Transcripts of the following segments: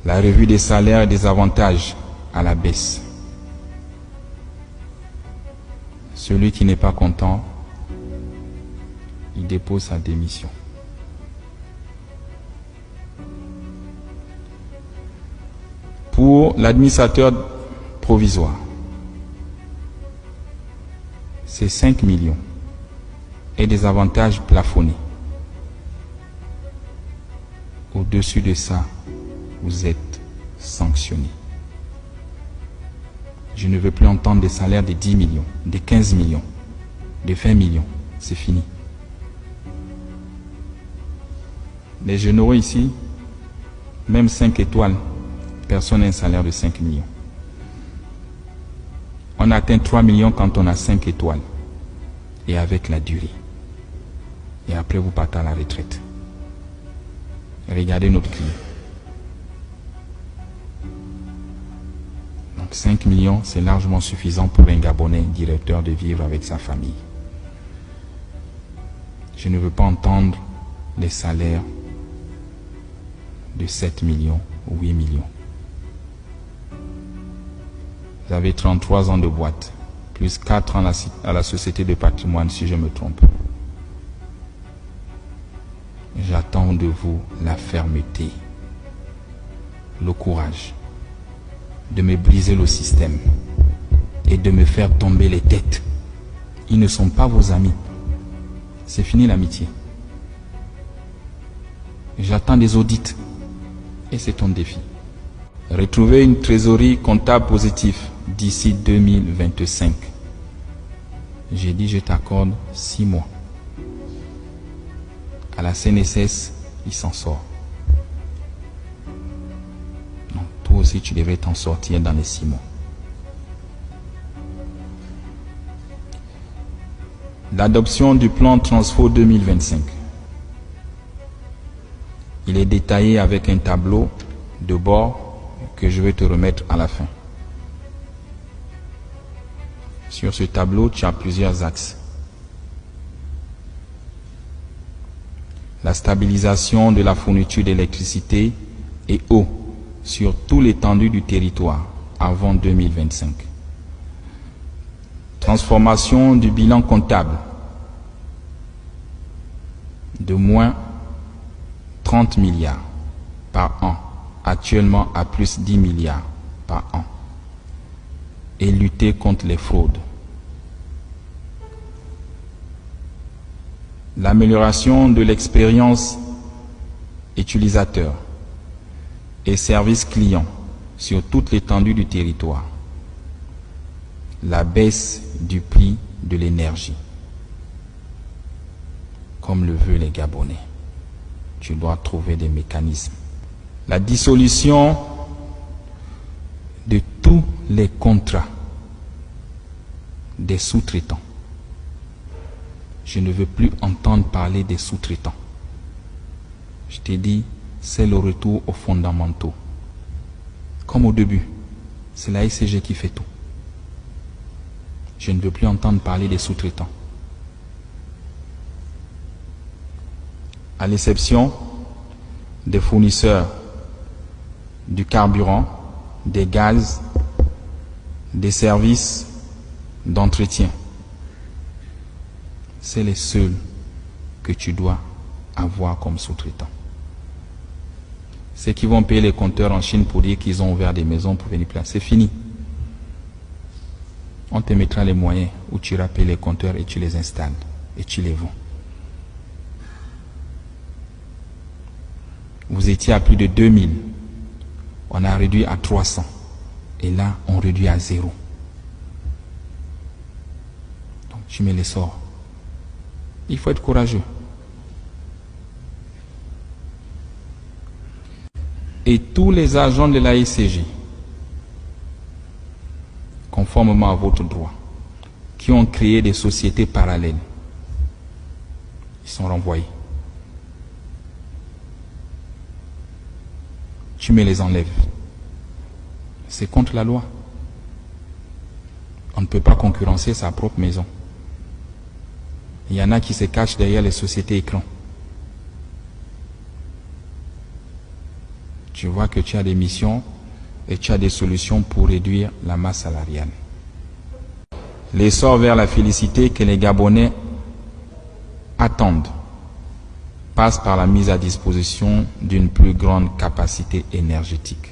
La revue des salaires et des avantages à la baisse. Celui qui n'est pas content, il dépose sa démission. Pour l'administrateur provisoire, c'est 5 millions et des avantages plafonnés. Au-dessus de ça, vous êtes sanctionné. Je ne veux plus entendre des salaires de 10 millions, de 15 millions, de 20 millions. C'est fini. Les généraux ici, même 5 étoiles, personne n'a un salaire de 5 millions. On atteint 3 millions quand on a 5 étoiles. Et avec la durée. Et après, vous partez à la retraite. Regardez notre client. Donc 5 millions, c'est largement suffisant pour un Gabonais directeur de vivre avec sa famille. Je ne veux pas entendre les salaires de 7 millions ou 8 millions. Vous avez 33 ans de boîte, plus 4 ans à la société de patrimoine, si je me trompe. J'attends de vous la fermeté, le courage de me briser le système et de me faire tomber les têtes. Ils ne sont pas vos amis. C'est fini l'amitié. J'attends des audits et c'est ton défi. Retrouver une trésorerie comptable positive d'ici 2025. J'ai dit je t'accorde 6 mois. À la CNSS, il s'en sort. Donc toi aussi tu devrais t'en sortir dans les 6 mois. L'adoption du plan Transfo 2025. Il est détaillé avec un tableau de bord que je vais te remettre à la fin. Sur ce tableau, tu as plusieurs axes. La stabilisation de la fourniture d'électricité et eau sur tout l'étendue du territoire avant 2025. Transformation du bilan comptable de moins 30 milliards par an, actuellement à plus 10 milliards par an, et lutter contre les fraudes. L'amélioration de l'expérience utilisateur et service client sur toute l'étendue du territoire. La baisse du prix de l'énergie, comme le veulent les Gabonais. Tu dois trouver des mécanismes. La dissolution de tous les contrats des sous-traitants. Je ne veux plus entendre parler des sous-traitants. Je t'ai dit, c'est le retour aux fondamentaux. Comme au début, c'est la ICG qui fait tout. Je ne veux plus entendre parler des sous-traitants. À l'exception des fournisseurs du carburant, des gaz, des services d'entretien. C'est les seuls que tu dois avoir comme sous-traitants. Ceux qui vont payer les compteurs en Chine pour dire qu'ils ont ouvert des maisons pour venir placer, c'est fini. On te mettra les moyens où tu iras payer les compteurs et tu les installes et tu les vends. Vous étiez à plus de 2000. On a réduit à 300. Et là, on réduit à 0. Donc, tu mets les sorts. Il faut être courageux. Et tous les agents de la ICG, conformément à votre droit, qui ont créé des sociétés parallèles, ils sont renvoyés. Tu me les enlèves. C'est contre la loi. On ne peut pas concurrencer sa propre maison. Il y en a qui se cachent derrière les sociétés écrans. tu vois que tu as des missions et tu as des solutions pour réduire la masse salariale. L'essor vers la félicité que les Gabonais attendent passe par la mise à disposition d'une plus grande capacité énergétique.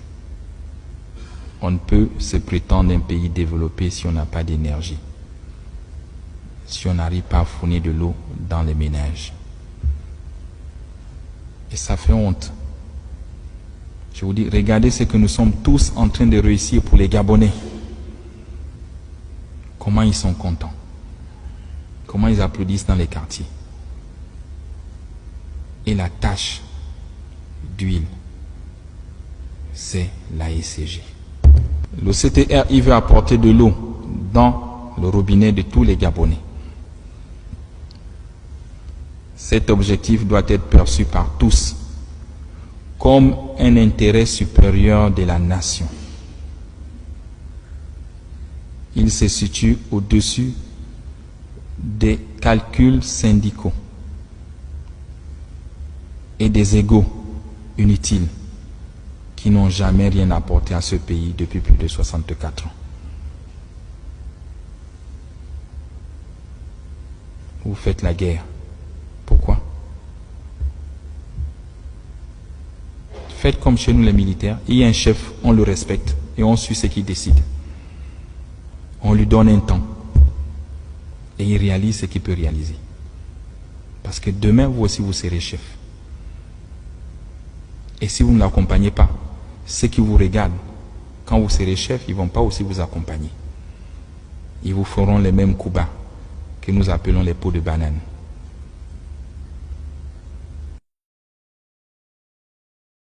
On ne peut se prétendre un pays développé si on n'a pas d'énergie, si on n'arrive pas à fournir de l'eau dans les ménages. Et ça fait honte. Je vous dis, regardez ce que nous sommes tous en train de réussir pour les Gabonais. Comment ils sont contents. Comment ils applaudissent dans les quartiers. Et la tâche d'huile, c'est la ECG. Le CTR, il veut apporter de l'eau dans le robinet de tous les Gabonais. Cet objectif doit être perçu par tous comme un intérêt supérieur de la nation. Il se situe au-dessus des calculs syndicaux et des égos inutiles qui n'ont jamais rien apporté à ce pays depuis plus de 64 ans. Vous faites la guerre. Pourquoi? Faites comme chez nous les militaires. Il y a un chef, on le respecte et on suit ce qu'il décide. On lui donne un temps et il réalise ce qu'il peut réaliser. Parce que demain, vous aussi, vous serez chef. Et si vous ne l'accompagnez pas, ceux qui vous regardent, quand vous serez chef, ils ne vont pas aussi vous accompagner. Ils vous feront les mêmes coups bas que nous appelons les pots de banane.